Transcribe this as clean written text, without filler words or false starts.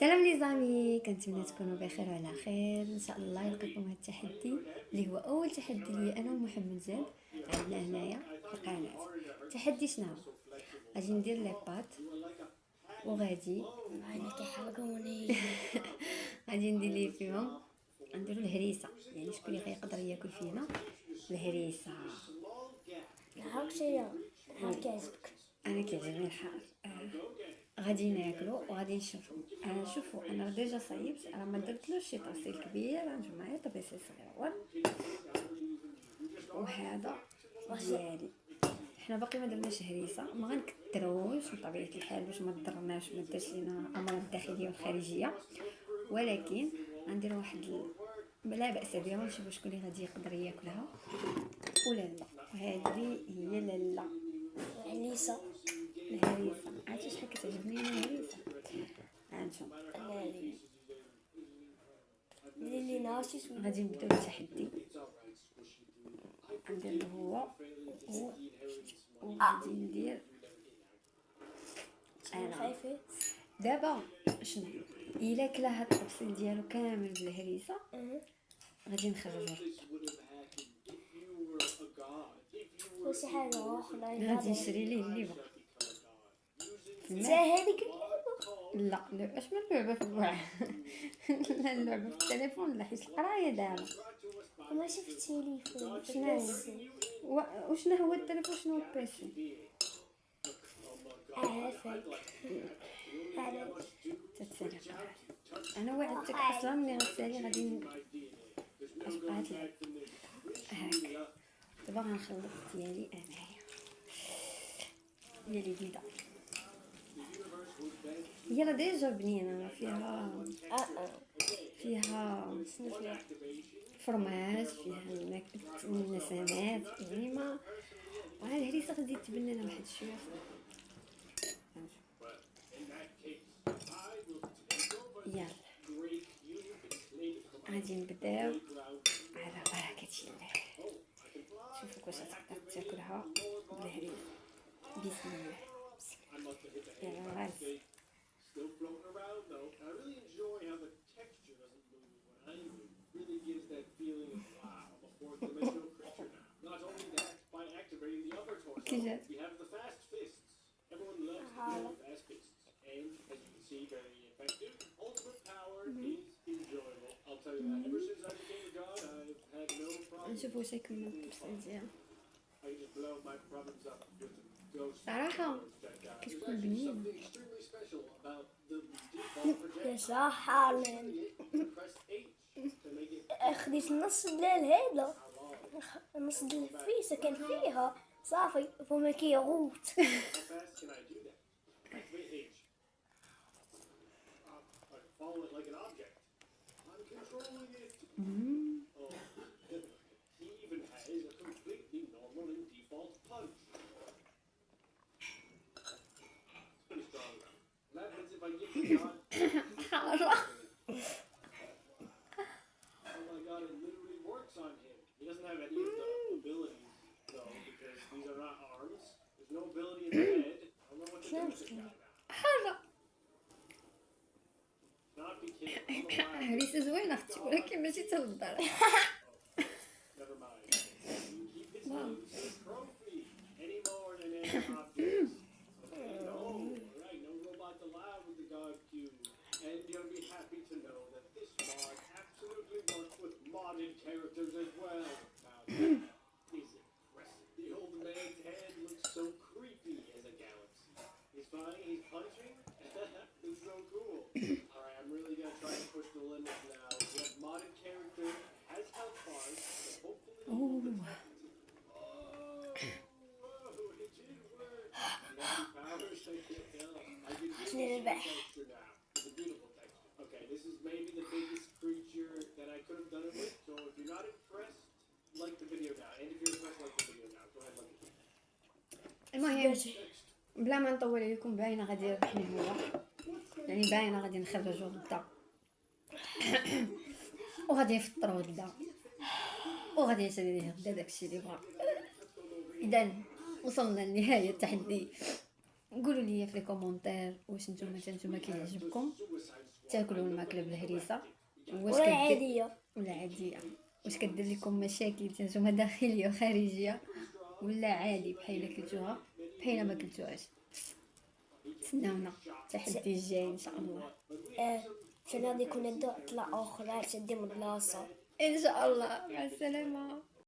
سلام لي زامي، كنتمنى تكونوا بخير وعلى خير ان شاء الله. يلقاكم هذا التحدي اللي هو اول تحدي لي انا ومحمد زاد عندنا هنايا في القناه. التحدي شنو هو؟ غادي ندير لي بات وغادي انا كيحرقوني. غادي ندير لي فيهم، نديرو الهريسه. يعني شكون اللي غيقدر ياكل فينا الهريسه؟ الحرق شيء الحرق كيعجبك. انا كيعجبني الحار. غادي ناكلو وغادي نشوفو. شوفوا انا ديجا صايبت، انا ما درتلوش شي طاسيل كبير، نجمع طبيسي صغيور وهذا ديالي. حنا باقي ما درناش هريسه، ما غنكثروش بطبيعه الحال باش ما تضرناش وما دارش لينا امراض داخليه وخارجيه، ولكن غندير واحد لا باس بها ونشوفوا شكون اللي غادي يقدر ياكلها ولا لا. وهذه هي لاله الهريسة. الهريسه. عرفتي شحال كتعجبني انا الهريسه؟ هانتوما اللي ناسي غادي نبداو التحدي. ندير هو وغادي ندير انا خايفة. دابا. شنو الا كلا هاد الطبسيل ديالو كامل بالهريسه غادي نخرج الرد. وشي حاجة أخرى غادي نشري ليه اللعبه هذيك لا لا اش من لعبه في الوعي لا اللعبه في التليفون لا، حيت القرايه دابا. ما شفتي لي في شنو وشنو هو التليفون شنو هو البيسي؟ عافاك علاش تتسالى انا وعدتك اصلا ملي غتسالي غادي اش بقات لي هاك. دابا غنخلط ديالي انايا ديالي بيضه، هي راه ديجا بنينه، فيها شنو فيها؟ فرماج، فيها النسمات، يعني ما الهريسه غادي تبنى لها واحد شويه. يلا غادي نبداو على بركه الله. شوفوا واش تقدر تاكلها بالهريسه. بسم الله. يلا غادي Still floating around though. I really enjoy how the texture doesn't move when I'm angry. It really gives that feeling of wow, I'm a fourth dimensional creature now. Not only that, by activating the upper torso, we have the fast fists. Everyone loves to play with fast fists. And as you can see, very effective. Ultimate power is enjoyable. I'll tell you that. Ever since I became a god, I've had no problem. نشوفوا واش يكمل الطبسيل ديالو. I can just blow my problems up with the ghost. صراحه كتكون بنينه. Extremely special about the default projection. يا حالا Press H to make it خديت نص الليل هذا، نص الليل الفيسة كان فيها صافي فما كيغوت. how fast can I do that? Activate H. I follow it like an object. I'm controlling it. Oh, he even has a completely normal and default punch. It's pretty strong though. What happens if I give the god? حاره. Oh my god, it literally works on him. He doesn't have any of the abilities though, because these are not arms. There's no ability in the head. I don't know what to do with this guy now. حاره. Not be kidding. I don't know why. هريسه زوينه اختي ولكن ماشي حتى للدار. Never mind. You keep his moves as a trophy any more than any object. No, right, no robots allowed with the God Cube. And you'll be happy to know that this mod absolutely works with modded characters as well. Now that is impressive. The old man's head looks so creepy as a galaxy. He's fine, he's punching. It's so cool. Alright, I'm really gonna try and push the limits now. We have modded character, has health bars, so hopefully whoa, it did work. Now powers I can't tell. I can do عشان نذبح. texture now. It's a beautiful texture. Okay, this is maybe the biggest creature that I could have done it with. So if you're not impressed, like the video now. And if you're impressed, like the video now. Go ahead, like it. المهم بلا ما نطول عليكم، باينه غادي يربحني هو، يعني باينه غادي نخرجو غدا وغادي يفطروا غدا وغادي نشري ليه غدا داكشي اللي بغا. اذا وصلنا لنهايه التحدي. قولوا لي في لي كومونتير واش نتوما كيعجبكم تاكلوا الماكله بالهريسه، واش ولا عادية. ولا عاديه، واش كدير لكم مشاكل نتوما داخليه وخارجيه، ولا عادي بحال كلتوها بحال ما كلتوهاش. تسناونا التحدي الجاي ان شاء الله. عشان غادي يكون عندو عطلة أخرى تدي من بلاصة. ان شاء الله. مع السلامه.